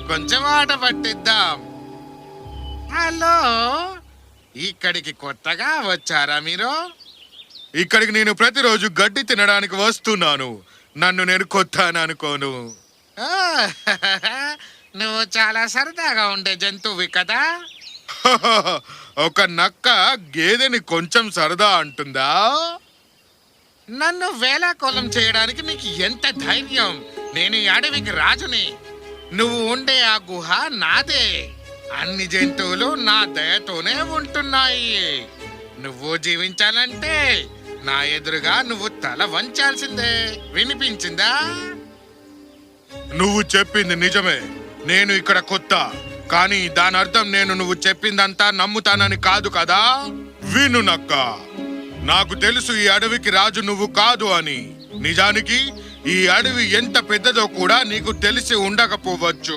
కొంచెం ఆట పట్టిద్దాం. హలో, ఇక్కడికి కొత్తగా వచ్చారా మీరు? ఇక్కడికి నేను ప్రతిరోజు గడ్డి తినడానికి వస్తున్నాను. నన్ను నేను కొత్త అని అనుకోను. నువ్వు చాలా సరదాగా ఉండే జంతువు కదా. ఒక నక్క గేదెని కొంచెం సరదా అంటుందా? నన్ను వేలాకోలం చేయడానికి నీకు ఎంత ధైర్యం? నేను ఈ అడవికి రాజుని. నువ్వు ఉండే ఆ గుహ నాదే. అన్ని జంతువులు నా దయతోనే ఉంటున్నాయి. నువ్వు జీవించాలంటే నా ఎదురుగా నువ్వు తల వంచాల్సిందే. వినిపించిందా? నువ్వు చెప్పింది నిజమే. నేను ఇక్కడ కొత్త, కానీ దాని అర్థం నేను నువ్వు చెప్పిందంతా నమ్ముతానని కాదు కదా. విను నక్క, నాకు తెలుసు ఈ అడవికి రాజు నువ్వు కాదు అని. నిజానికి ఈ అడవి ఎంత పెద్దదో కూడా నీకు తెలిసి ఉండకపోవచ్చు.